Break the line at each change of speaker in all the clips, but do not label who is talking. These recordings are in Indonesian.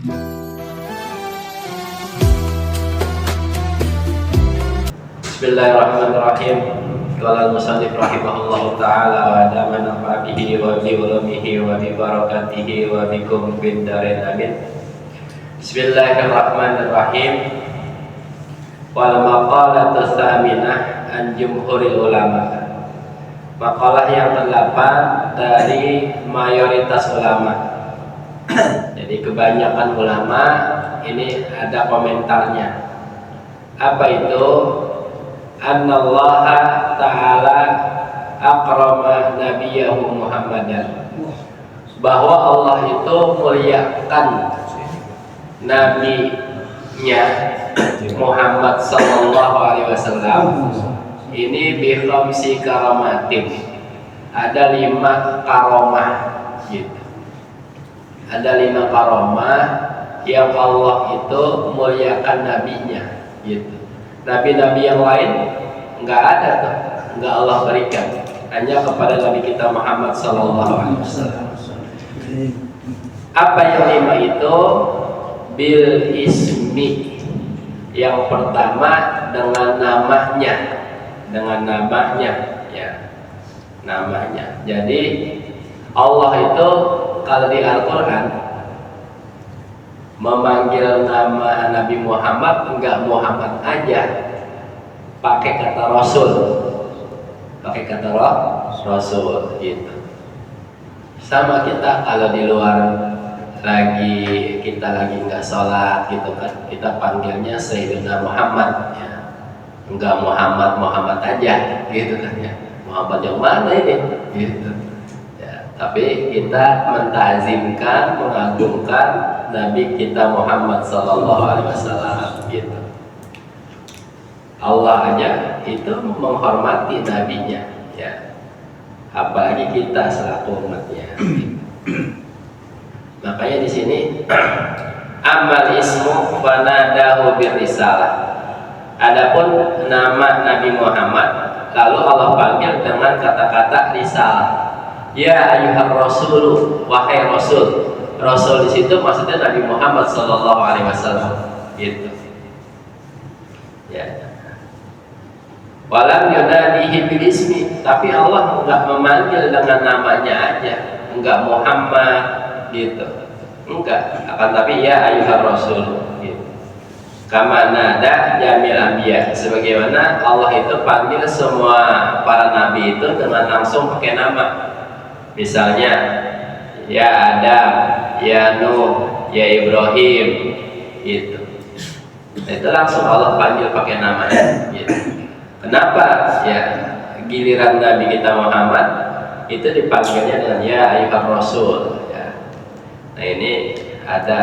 Bismillahirrahmanirrahim. Qala al-musannif rahimahullahu ta'ala wa adama nafa'a bihi wa bi ulumihi wa bi barakatihi wa bikum fid dharain amin. Bismillahirrahmanirrahim. Wal maqalatu tsaminah an jumhuril ulama. Makalah yang ke-8 dari mayoritas ulama. Jadi kebanyakan ulama ini ada komentarnya. Apa itu? Annallaha ta'ala akrama nabiyahu Muhammadan, bahwa Allah itu muliakan nabinya Muhammad sallallahu alaihi wasallam ini bi khamsi karamatin, ada 5 karomah gitu. Ada 5 karomah yang Allah itu muliakan nabinya gitu. Nabi-nabi yang lain enggak ada tuh, enggak Allah berikan, hanya kepada Nabi kita Muhammad sallallahu alaihi wasallam. Apa yang 5 itu? Bil ismi. Yang pertama dengan namanya, ya, namanya. Jadi Allah itu kalau di Al-Qur'an memanggil nama Nabi Muhammad enggak Muhammad aja, pakai kata Rasul, Rasul gitu. Sama kita kalau di luar kita lagi enggak sholat gitu kan, kita panggilnya Sayyidina Muhammad ya, enggak Muhammad aja gitu kan ya, Muhammad yang mana ini gitu. Tapi kita mentazimkan, mengagungkan Nabi kita Muhammad sallallahu alaihi wasallam gitu. Allah aja itu menghormati nabinya ya. Apalagi kita selaku umatnya. Makanya di sini amal ismu fanadahu birrisalah. Adapun nama Nabi Muhammad lalu Allah panggil dengan kata-kata risalah. Ya ayyuhar rasul, wahai rasul. Rasul di situ maksudnya Nabi Muhammad sallallahu alaihi wasallam gitu. Ya. Walam yunadihi bil ismi, tapi Allah enggak memanggil dengan namanya aja, enggak Muhammad gitu. Enggak, akan tapi ya ayyuhar rasul gitu. Kama nada jamil anbiya, sebagaimana Allah itu panggil semua para nabi itu dengan langsung pakai nama. Misalnya ya Adam, ya Nuh, ya Ibrahim gitu. Itu langsung Allah panggil pakai namanya gitu. Kenapa? Ya giliran Nabi kita Muhammad itu dipanggilnya dengan ya ayyuhar rasul ya. Nah ini ada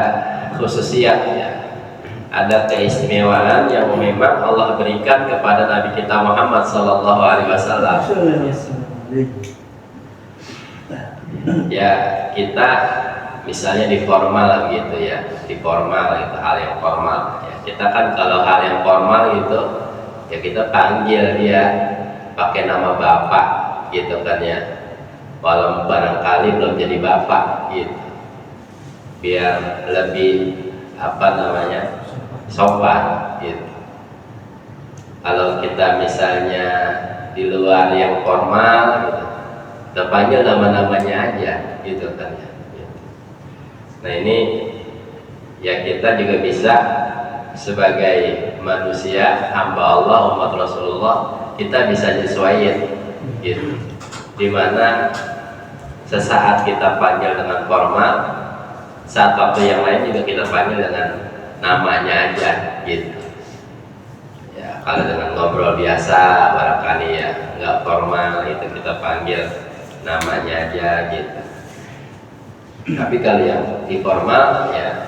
khususiyat ya, ada keistimewaan yang memang Allah berikan kepada Nabi kita Muhammad sallallahu alaihi wasallam. Ya kita misalnya di formal gitu ya, di formal itu hal yang formal ya. Kita kan kalau hal yang formal gitu ya kita panggil dia pakai nama bapak gitu kan ya, walau barangkali belum jadi bapak gitu, biar lebih sopan gitu. Kalau kita misalnya di luar yang formal gitu, kita panggil nama-namanya aja gitu kan ya. Nah ini ya kita juga bisa sebagai manusia hamba Allah, umat Rasulullah, kita bisa nyesuaiin gitu. Dimana sesaat kita panggil dengan formal, saat waktu yang lain juga kita panggil dengan namanya aja gitu. Ya kalau dengan ngobrol biasa barangkali ya nggak formal itu kita panggil namanya aja gitu. Tapi kalau yang di formal ya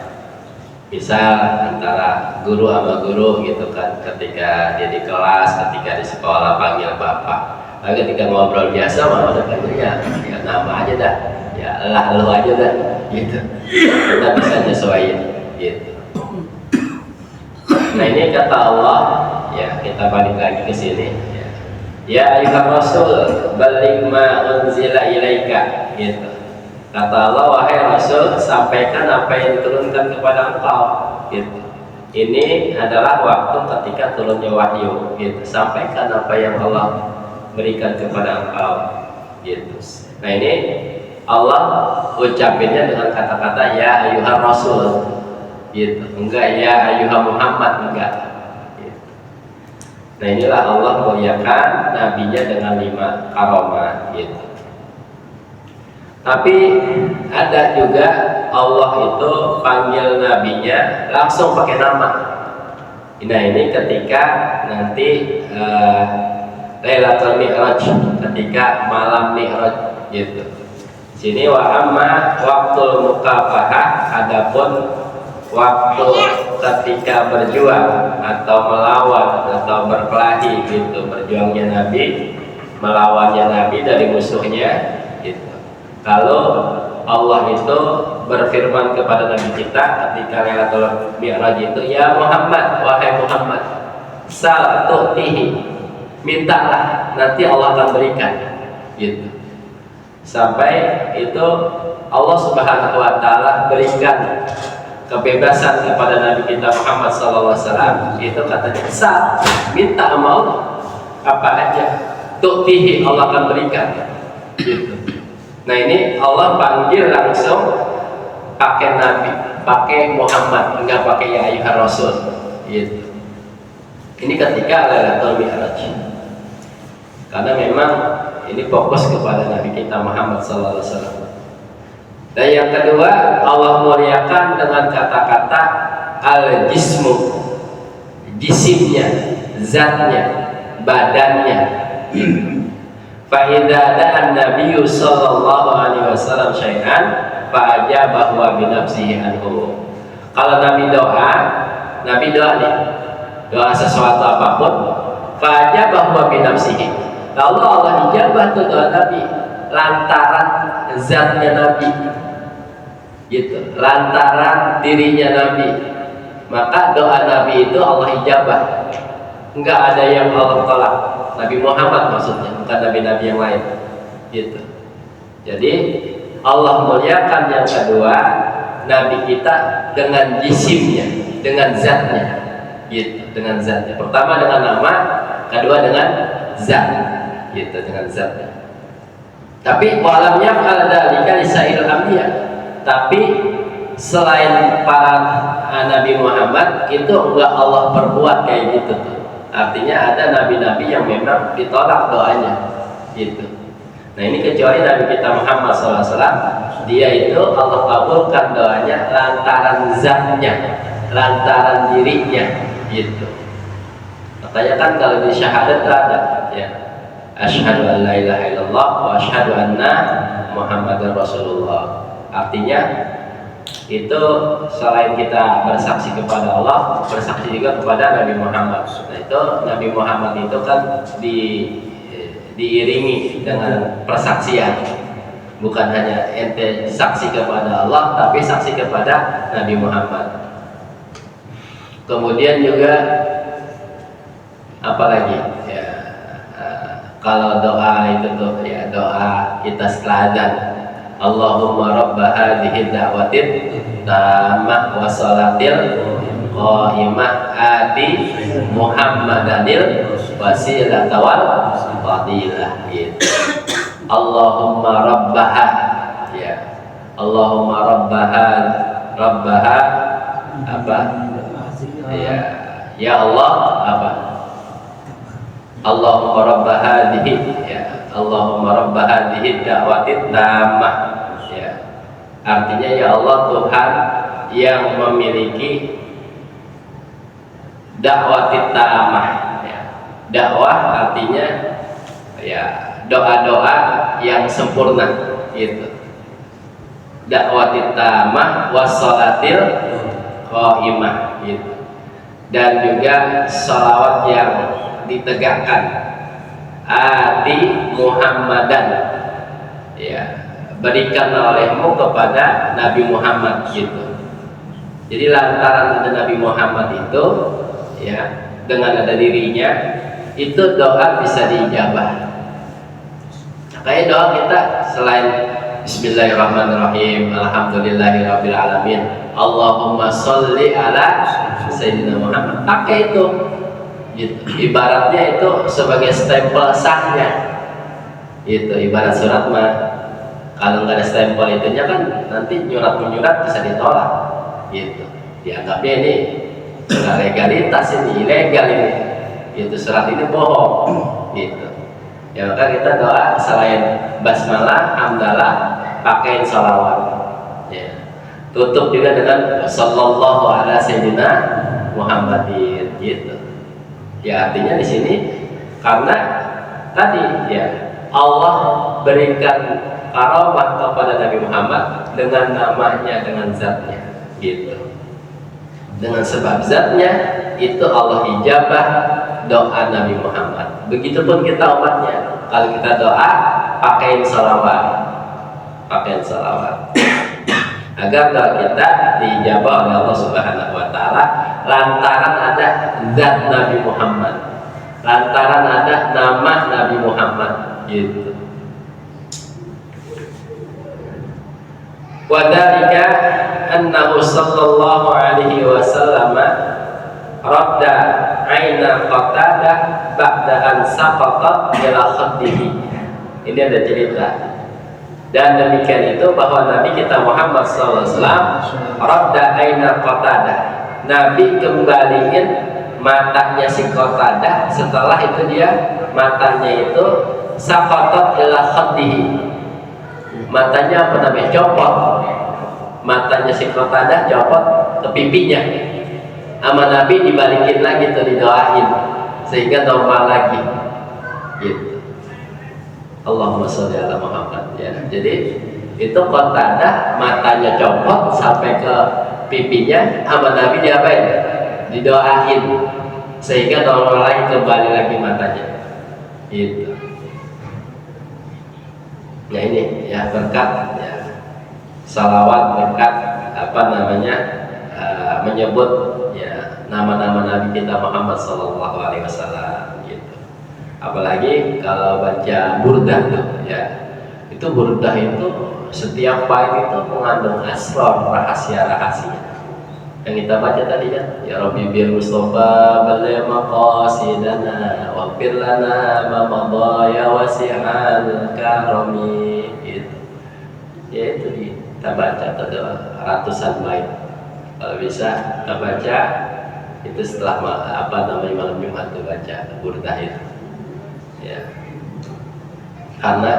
misal antara guru sama guru gitu kan, ketika dia di kelas, ketika di sekolah panggil bapak, lalu ketika ngobrol biasa malah udah panggilnya ya nama aja dah, ya lu aja dah gitu. Kita bisa nyesuaiin gitu. Nah ini kata Allah ya, kita balik lagi ke sini ya. Ya ayyuhar rasul balligh ma unzila ilaika gitu. Kata Allah, wahai Rasul, sampaikan apa yang diturunkan kepada engkau. Gitu. Ini adalah waktu ketika turunnya wahyu. Gitu. Sampaikan apa yang Allah berikan kepada engkau. Gitu. Nah ini Allah ucapinnya dengan kata-kata ya ayyuhar Rasul. Gitu. Enggak ya ayyuhar Muhammad, enggak. Gitu. Nah inilah Allah muliakan nabinya dengan 5 karomah. Gitu. Tapi ada juga Allah itu panggil nabinya langsung pakai nama. Nah ini ketika nanti Lailatul Mi'raj, ketika malam Mi'raj gitu. Sini wa amma waktu mukafahah, adapun waktu ketika berjuang atau melawan atau berkelahi gitu, berjuangnya Nabi, melawannya Nabi dari musuhnya gitu. Kalau Allah itu berfirman kepada Nabi kita ketika Lailatul Mi'raj itu, ya Muhammad, wahai Muhammad, sal tu'tihi, mintalah, nanti Allah akan berikan gitu. Sampai itu Allah Subhanahu wa taala berikan kebebasan kepada Nabi kita Muhammad SAW. Itu katanya, sal, minta sama Allah apa aja, tu'tihi, Allah akan berikan gitu. Nah ini Allah panggil langsung pakai Nabi, pakai Muhammad, enggak pakai ya ayyuhar Rasul gitu. Ini ketika Lailatul Mi'raj, karena memang ini fokus kepada Nabi kita Muhammad SAW. Dan yang kedua, Allah muliakan dengan kata-kata al-jismu, jisimnya, zatnya, badannya. Fa'idha da'an Nabiyu sallallahu alaihi wasallam syai'an fa'ajabahu wa binafsihi anhu. Kalau Nabi doa nih, doa sesuatu apapun, fa'ajabahu wa binafsihi, lalu Allah ijabah tuh doa Nabi lantaran zatnya Nabi gitu, lantaran dirinya Nabi, maka doa Nabi itu Allah ijabah. Enggak ada yang Allah tolak. Nabi Muhammad maksudnya, bukan nabi-nabi yang lain gitu. Jadi Allah muliakan yang kedua Nabi kita dengan jisimnya, dengan zatnya gitu, dengan zatnya. Pertama dengan nama, kedua dengan zat gitu, dengan zatnya. Tapi walamnya al-dalika lisail anbiya, tapi selain para Nabi Muhammad itu enggak Allah perbuat kayak gitu tuh. Artinya ada nabi-nabi yang memang ditolak doanya gitu. Nah ini kecuali Nabi kita Muhammad SAW, dia itu Allah kabulkan doanya lantaran zatnya, lantaran dirinya gitu. Makanya kan kalau di syahadat ada ya, asyhadu an la ilaha illallah wa asyhadu anna Muhammadar Rasulullah. Artinya itu selain kita bersaksi kepada Allah, bersaksi juga kepada Nabi Muhammad. Nah itu Nabi Muhammad itu kan diiringi dengan persaksian, bukan hanya ente saksi kepada Allah, tapi saksi kepada Nabi Muhammad. Kemudian juga apalagi ya, kalau doa itu tuh ya, doa kita setelah adzan, Allahumma rabba hadhihi da'watin tammah wa salatil qa'imah ati Muhammadanil wasilah wal fadilah gitu. Allahumma rabbaha ya, Allahumma rabbaha apa ya, ya Allah apa, Allahumma rabba hadhihi ya, Allahumma rabba hadhihi da'watin tammah ya. Artinya ya Allah Tuhan yang memiliki da'watin tammah ya. Dakwah artinya ya doa-doa yang sempurna gitu. Da'watin tammah wassalatil qa'imah gitu. Dan juga sholawat yang ditegakkan ati Muhammadan ya, berikan olehmu kepada Nabi Muhammad gitu. Jadi lantaran ada Nabi Muhammad itu ya, dengan ada dirinya itu doa bisa diijabah. Kayak doa kita selain Bismillahirrahmanirrahim. Alhamdulillahirabbil alamin. Allahumma sholli ala sayyidina Muhammad. Pakai itu. Gitu. Ibaratnya itu sebagai stempel sahnya. Itu ibarat surat mah. Kalau nggak ada stempel itunya kan nanti nyurat-menyurat bisa ditolak. Gitu. Dianggapnya ini nggak legalitas, ini ilegal ini. Gitu, surat ini bohong. Gitu. Ya maka kita doa selain basmalah, hamdalah, pakai salawat. Ya. Tutup juga dengan sallallahu ala sayyidina Muhammadin. Gitu. Ya artinya di sini karena tadi ya Allah berikan karamah kepada Nabi Muhammad dengan namanya, dengan zatnya. Gitu. Dengan sebab zatnya itu Allah ijabah doa Nabi Muhammad. Begitupun kita umatnya. Kalau kita doa, pakaiin salawat, agar doa kita diijabah oleh Allah Subhanahu Wa Taala. Lantaran ada zat Nabi Muhammad, lantaran ada nama Nabi Muhammad. Gitu. Wadhalika annahu sallallahu alaihi wasallam radda aina Qatadah ba'da an saqatat ila khaddihi. Ini ada cerita. Dan demikian itu bahwa Nabi kita Muhammad sallallahu alaihi wasallam radda aina Qatadah. Nabi kembaliin matanya si Qatadah, setelah itu dia matanya itu saqatat ila khaddihi. Matanya apa namanya? Copot. Matanya si Qatadah copot ke pipinya. Sama Nabi dibalikin lagi tuh, didoain sehingga normal lagi. Gitu. Allahumma sholli ala Muhammad ya. Jadi itu Qatadah matanya copot sampai ke pipinya, sama Nabi diapain? Didoain sehingga normal lagi, kembali lagi matanya. Gitu. Ya ini ya berkat ya, salawat, berkat apa namanya, menyebut ya nama-nama Nabi kita Muhammad Sallallahu Alaihi Wasallam. Gitu. Apalagi kalau baca burdah tuh ya, itu burdah itu setiap bait itu mengandung asrar, rahasia-rahasia. Yang kita baca tadi kan, ya Rabbi bil Mustafa balagh maqasidana waghfir lana ma madha ya wasi'al karami. Gitu. Ya itu kita baca ada ratusan bait. Kalau bisa kita baca itu setelah apa namanya malam Jumat itu baca burdah itu. Ya. Karena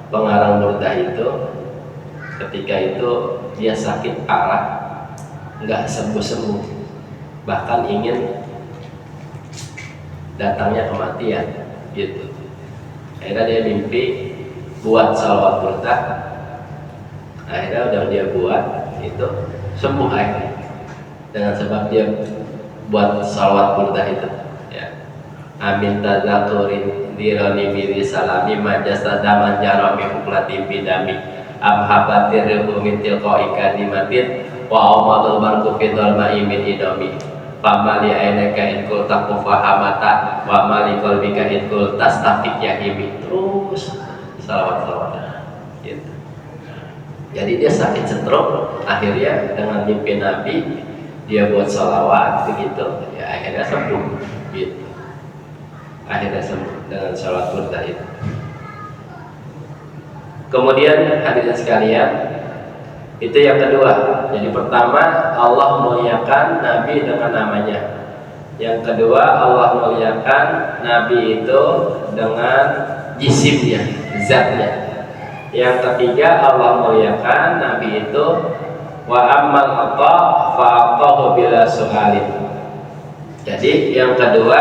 pengarang burdah itu ketika itu dia sakit parah, nggak sembuh-sembuh, bahkan ingin datangnya kematian. Gitu. Akhirnya dia mimpi buat salawat burdah. Akhirnya udah dia buat itu sembuh akhirnya dengan sebab dia buat salawat burdah itu ya. Amin tadzakurin dironi biri salami majasadaman jarami huklati bidami amhabatir ruhumitil qaika dimatin wa amadul barku fidol ma'imin idomi famali ainaka inkul taku fahamata wa mali kolbika inkul tastafik yahimi. Terus salawat-salawat gitu. Jadi dia sakit stroke, akhirnya dengan mimpi Nabi dia buat salawat begitu ya, akhirnya sembuh gitu. Akhirnya sembuh dengan salawat burdah itu. Kemudian hadirin sekalian, itu yang kedua. Jadi pertama Allah muliakan Nabi dengan namanya. Yang kedua Allah muliakan Nabi itu dengan jisimnya, zatnya. Yang ketiga Allah muliakan Nabi itu wa ammal ata fa atahu bila su'alin. Jadi yang kedua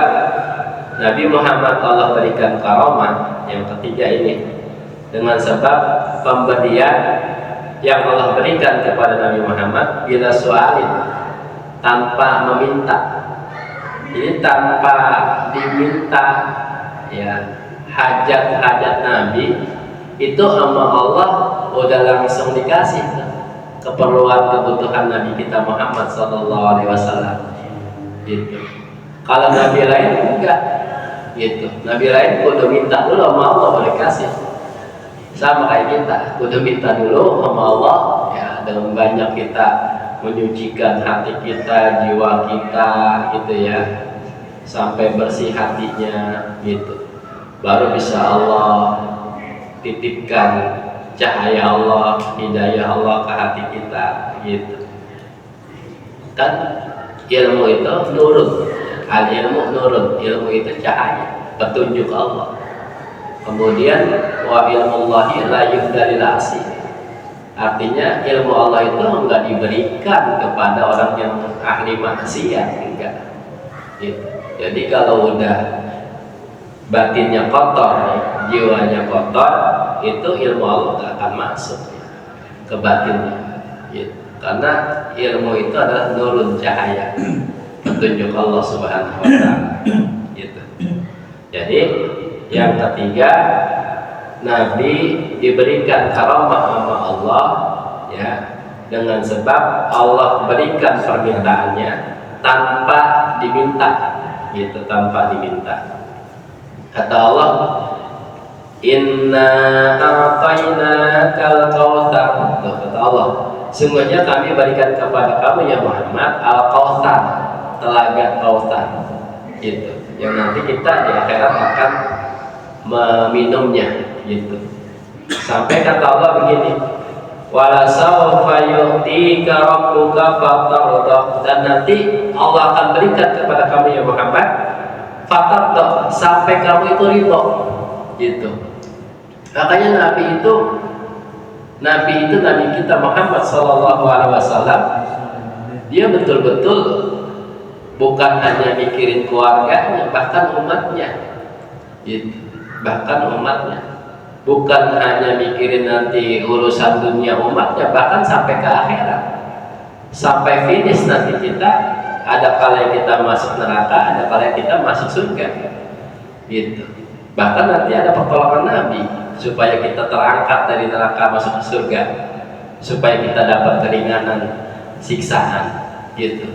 Nabi Muhammad Allah berikan karamah. Yang ketiga ini dengan sebab pemberian yang Allah berikan kepada Nabi Muhammad bila su'alin, tanpa meminta. Jadi tanpa diminta ya, hajat-hajat Nabi itu sama Allah udah langsung dikasih keperluan kebutuhan Nabi kita Muhammad Sallallahu Alaihi Wasallam. Gitu. Kalau Nabi lain enggak, gitu. Nabi lain udah minta dulu sama Allah boleh kasih. sama kayak kita, kudu minta dulu sama Allah ya, dengan banyak kita menyucikan hati kita, jiwa kita gitu ya, sampai bersih hatinya gitu, baru bisa Allah titipkan cahaya Allah, hidayah Allah ke hati kita gitu. Kan ilmu itu nurun, al ilmu nurun, ilmu itu cahaya, petunjuk Allah. Kemudian wa ilmullahi la yuhdalil asi, artinya ilmu Allah itu enggak diberikan kepada orang yang ahli maksiat, enggak gitu. Jadi kalau udah batinnya kotor, jiwanya kotor, itu ilmu Allah enggak akan masuk ke batinnya gitu. Karena ilmu itu adalah nurun, cahaya, petunjuk Allah Subhanahu wa taala gitu. Jadi yang ketiga, Nabi diberikan karamah sama Allah ya, dengan sebab Allah berikan permintaannya tanpa diminta gitu, tanpa diminta. Kata Allah, inna a'tainakal kautsar, kata Allah, sungguhnya kami berikan kepada kamu ya Muhammad al-kautsar, telaga kautsar gitu, yang nanti kita di akhirat akan meminumnya gitu. Sampai kata Allah begini, wala sawfa yu'tika rabbuka fatarda, dan nanti Allah akan berikan kepada kamu ya Muhammad fatarda, sampai kamu itu ridho gitu. Makanya Nabi kita Muhammad sallallahu alaihi wasallam, dia betul-betul bukan hanya mikirin keluarganya, bahkan umatnya gitu. Bahkan umatnya, bukan hanya mikirin nanti urusan dunia umatnya, bahkan sampai ke akhirat, sampai finish nanti kita, ada kala kita masuk neraka, ada kala kita masuk surga gitu. Bahkan nanti ada pertolongan Nabi supaya kita terangkat dari neraka masuk ke surga, supaya kita dapat keringanan siksaan gitu.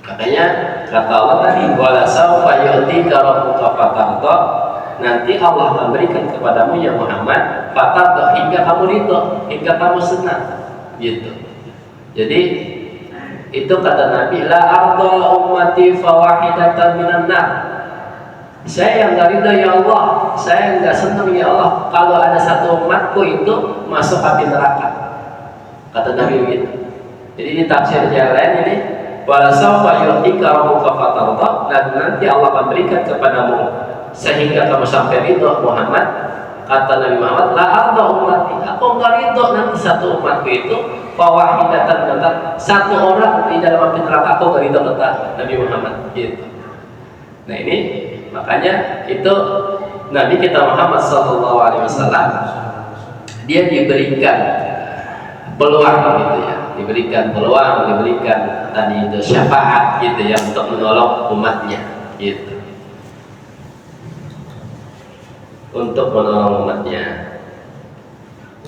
Makanya kata Allah tadi, wala sawfa yu'tika rabbuka fatarda, nanti Allah memberikan kepadamu ya Muhammad fatarda, hingga kamu ridho, hingga kamu senang gitu. Jadi itu kata Nabi, la arda ummati fawahidatan minan nar, saya yang gak ridho ya Allah, saya yang gak senang ya Allah kalau ada satu umatku itu masuk api neraka, kata Nabi begitu. Jadi di tafsir yang lain ini, wala sawfa yu'tika rabbuka fatarda, dan nanti Allah akan berikan kepadamu sehingga kamu sampai ridho Muhammad. Kata Nabi Muhammad, la arda ummati, aku enggak ridho nanti satu umatku itu fawahidatan, kata satu orang di dalam api neraka, aku enggak ridho, kata Nabi Muhammad gitu. Nah ini makanya itu Nabi kita Muhammad sallallahu alaihi wasallam, dia diberikan peluang gitu ya, diberikan peluang, diberikan tadi itu syafaat gitu ya, untuk menolong umatnya gitu, untuk menolong umatnya.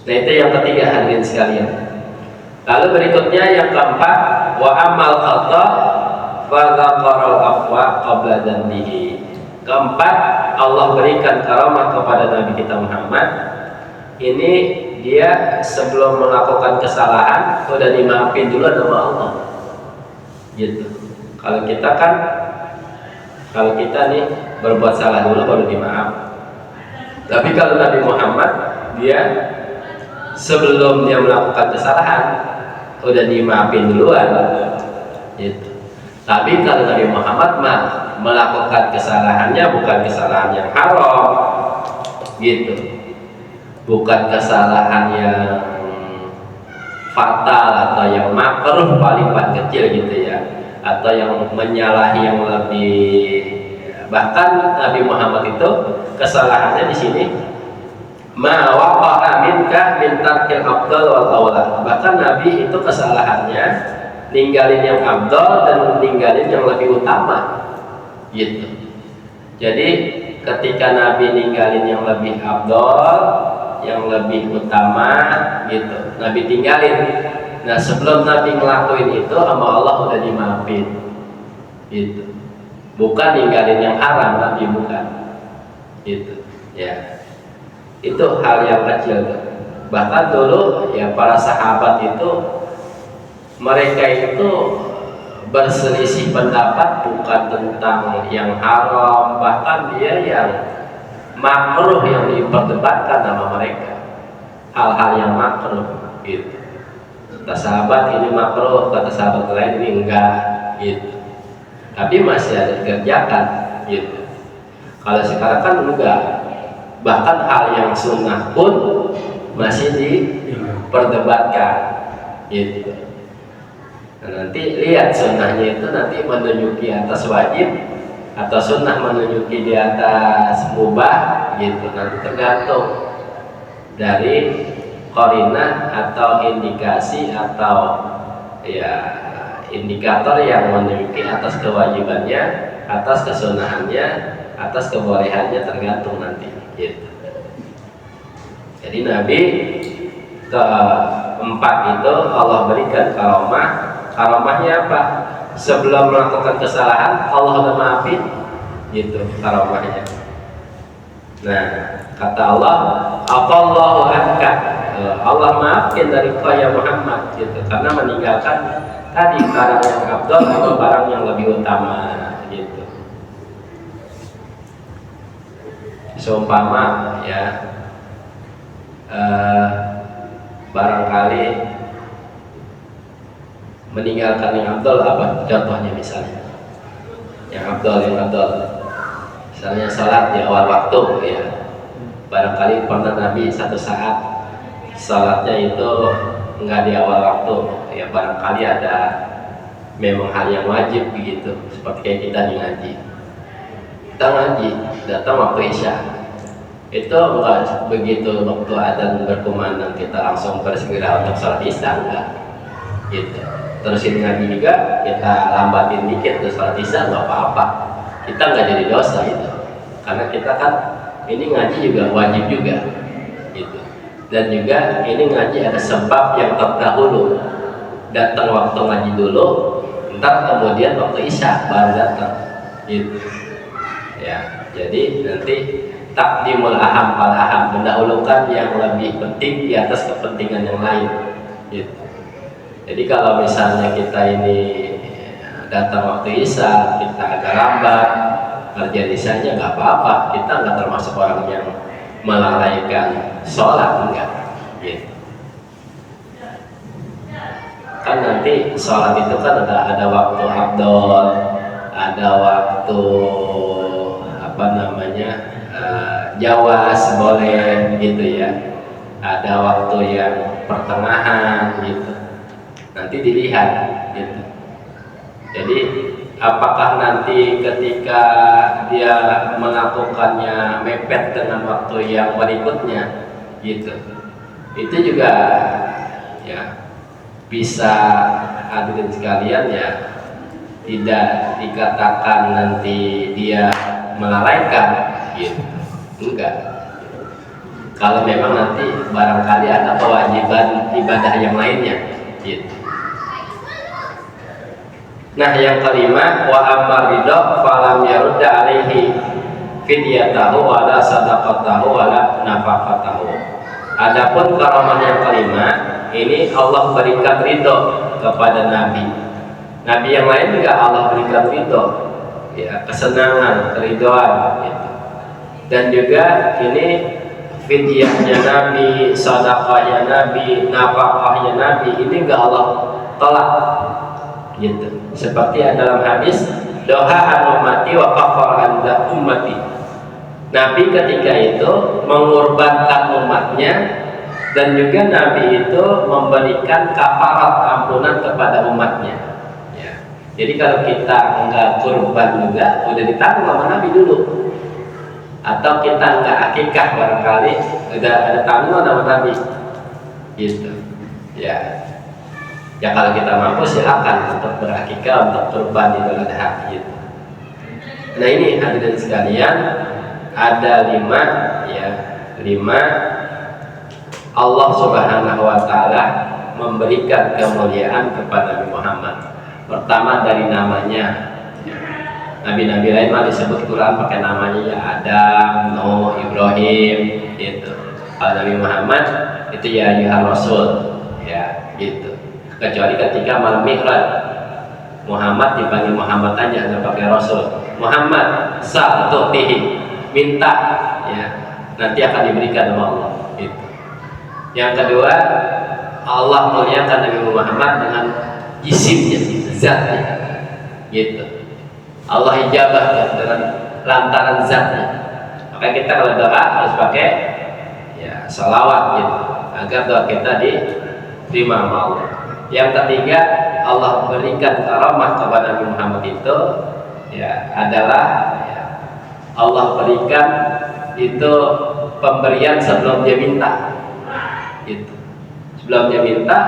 Nah itu yang ketiga hadirin sekalian. Lalu berikutnya yang keempat, wa amal khata fa dzaqaral afwa qabla dzanbihi. Keempat, Allah berikan karamah kepada Nabi kita Muhammad. Ini dia sebelum melakukan kesalahan sudah dimaafin dulu sama Allah gitu. Kalau kita nih berbuat salah dulu baru dimaaf. Tapi kalau Nabi Muhammad, dia sebelum dia melakukan kesalahan udah dimaafin duluan gitu. Tapi kalau Nabi Muhammad melakukan kesalahannya bukan kesalahan yang haram gitu, bukan kesalahan yang fatal atau yang makruh paling kecil gitu ya, atau yang menyalahi yang lebih. Bahkan Nabi Muhammad itu kesalahannya di sini ma waqa'a minka min tarkil afdal wal aula. Bahkan Nabi itu kesalahannya ninggalin yang afdal dan ninggalin yang lebih utama gitu. Jadi ketika Nabi ninggalin yang lebih afdal, yang lebih utama gitu, Nabi tinggalin. Nah sebelum Nabi ngelakuin itu sama Allah udah dimaafin gitu. Bukan ninggalin yang haram, Nabi bukan gitu ya. Itu hal yang kecil tuh. Bahkan dulu ya para sahabat itu, mereka itu berselisih pendapat bukan tentang yang haram, bahkan dia yang makruh yang diperdebatkan sama mereka, hal-hal yang makruh gitu. Kata sahabat ini makruh, kata sahabat lain ini enggak gitu. Tapi masih ada dikerjakan gitu. Kalau sekarang kan enggak, bahkan hal yang sunnah pun masih diperdebatkan gitu. Nah, nanti lihat sunnahnya itu nanti menunjuki atas wajib atau sunnah menunjuki di atas mubah gitu, nanti tergantung dari qarinah atau indikasi atau ya indikator yang menunjuki atas kewajibannya, atas kesunahannya, atas kebolehannya, tergantung nanti gitu. Jadi Nabi keempat itu Allah berikan karomah. Karomahnya apa? Sebelum melakukan kesalahan Allah udah maafin gitu karomahnya. Nah, kata Allah, "Afallahu anka." Allah maafkan dari kau ya Muhammad gitu, karena meninggalkan tadi barang yang afdal sama barang yang lebih utama gitu. Seumpama ya barangkali meninggalkan yang afdal apa contohnya, misalnya yang afdal misalnya salat di awal waktu ya, barangkali pernah Nabi satu saat salatnya itu enggak di awal waktu ya, barangkali ada memang hal yang wajib begitu, seperti kayak kita nih ngaji, kita ngaji datang waktu isya, itu enggak begitu waktu adzan berkumandang kita langsung bersegera untuk salat isya, enggak gitu. Terusin ngaji juga kita lambatin dikit terus salat isya, enggak apa-apa, kita enggak jadi dosa itu, karena kita kan ini ngaji juga wajib juga gitu. Dan juga ini ngaji ada sebab yang terdahulu, datang waktu ngaji dulu, ntar kemudian waktu isya baru datang gitu ya. Jadi nanti takdimul aham fal aham, mendahulukan yang lebih penting di atas kepentingan yang lain gitu. Jadi kalau misalnya kita ini datang waktu isya, kita agak lambat kerja isyanya, nggak apa-apa, kita nggak termasuk orang yang melalaikan sholat, enggak gitu. Kan nanti sholat itu kan ada waktu afdol, ada waktu apa namanya jawas boleh gitu ya, ada waktu yang pertengahan gitu, nanti dilihat gitu. Jadi apakah nanti ketika dia melakukannya mepet dengan waktu yang berikutnya gitu, itu juga ya bisa hadirin sekalian ya, tidak dikatakan nanti dia melalaikan gitu, enggak. Kalau memang nanti barangkali ada kewajiban ibadah yang lainnya gitu. Nah, yang kelima, wa amma ridha falam yarudda alaihi fidyatahu wala sadaqatahu wala nafaqatahu. Adapun karamah yang kelima, ini Allah berikan ridho kepada Nabi. Nabi yang lain juga Allah berikan ridho, ya, kesenangan, keridhoan gitu. Dan juga ini fidyahnya Nabi, sedekahnya Nabi, nafkahnya Nabi, ini enggak Allah tolak gitu. Seperti dalam hadis, doa an ummati wa kafar an ummati. Nabi ketika itu mengorbankan umatnya, dan juga Nabi itu memberikan kafarat ampunan kepada umatnya ya. Jadi kalau kita enggak kurban juga udah ditanggung sama Nabi dulu, atau kita enggak akikah barangkali udah ada tanggungan sama Nabi gitu ya. Ya kalau kita mampu silakan untuk berakikah, untuk kurban Idul Adha gitu. Nah ini hadirin sekalian, ada 5 Allah Subhanahu wa taala memberikan kemuliaan kepada Nabi Muhammad. Pertama dari namanya. Nabi-nabi lain mah disebut Quran pakai namanya ya Adam, Nuh, Ibrahim gitu. Kalau Nabi Muhammad itu ya ayuhar rasul, ya gitu. Kecuali ketika malam Mi'raj, Muhammad dipanggil Muhammad aja, nggak pakai rasul. Muhammad sal tu'tihi, minta, ya nanti akan diberikan oleh Allah. Gitu. Yang kedua, Allah muliakan Nabi Muhammad dengan jisimnya, zatnya, gitu. Allah ijabah dengan lantaran zatnya. Maka kita kalau doa harus pakai ya salawat gitu, agar doa kita diterima sama Allah. Yang ketiga, Allah berikan karamah kepada Nabi Muhammad itu ya adalah ya, Allah berikan itu pemberian sebelum dia minta, gitu. Sebelum dia minta,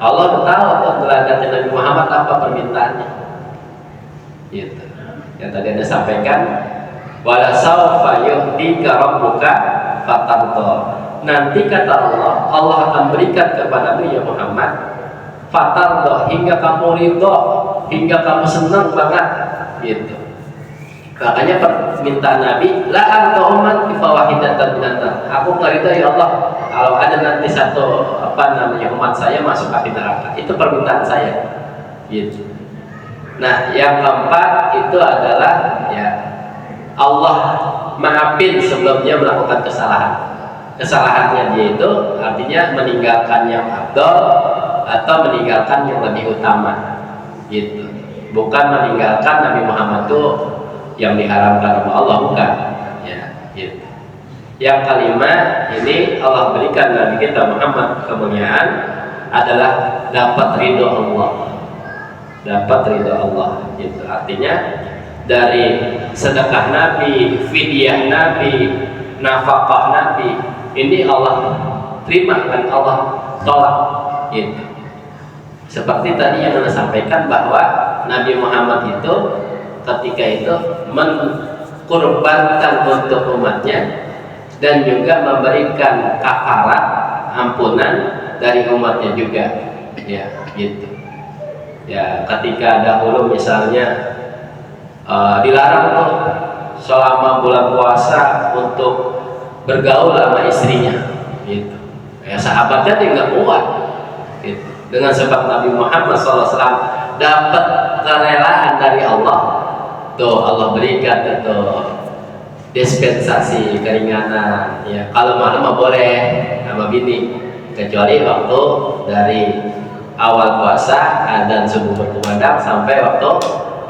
Allah tahu tuh derajatnya Nabi Muhammad apa permintaannya, gitu. Yang tadi Anda sampaikan, wala sawfa yu'tika rabbuka fatarda. Nanti kata Allah, Allah akan berikan kepada Nabi Muhammad fatarda, hingga kamu ridho, hingga kamu senang banget, gitu. Makanya permintaan Nabi, la anta umman fawahidatan minannar. Aku ngeridho ya Allah kalau ada nanti satu umat saya masuk api neraka. Itu permintaan saya, gitu. Nah, yang keempat itu adalah ya Allah maafin sebelum dia melakukan kesalahan. Kesalahannya dia itu artinya meninggalkan yang afdal atau meninggalkan yang lebih utama, gitu. Bukan meninggalkan Nabi Muhammad itu yang diharamkan oleh Allah, bukan, ya, gitu. Yang kelima, ini Allah berikan Nabi kita Muhammad kemuliaan adalah dapat ridho Allah, dapat ridho Allah, gitu. Artinya dari sedekah Nabi, fidyah Nabi, nafkah Nabi, ini Allah terima dan Allah tolak, gitu. Seperti tadi yang Anda sampaikan bahwa Nabi Muhammad itu ketika itu mengkorbankan untuk umatnya dan juga memberikan kafarat, ampunan dari umatnya juga, ya, gitu. Ya, ketika dahulu misalnya dilarang tuh selama bulan puasa untuk bergaul sama istrinya, gitu. Ya, sahabatnya dia nggak kuat, gitu. Dengan sebab Nabi Muhammad SAW dapat kerelaan dari Allah, tuh Allah berikan itu dispensasi keringanan. Ya, kalau malam mah boleh sama bini, kecuali waktu dari awal puasa dan subuh berkumandang sampai waktu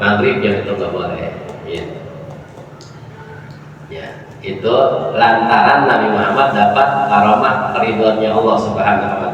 maghrib, yang itu nggak boleh, gitu. Ya, itu lantaran Nabi Muhammad dapat karamah keridhoannya Allah Subhanahu wa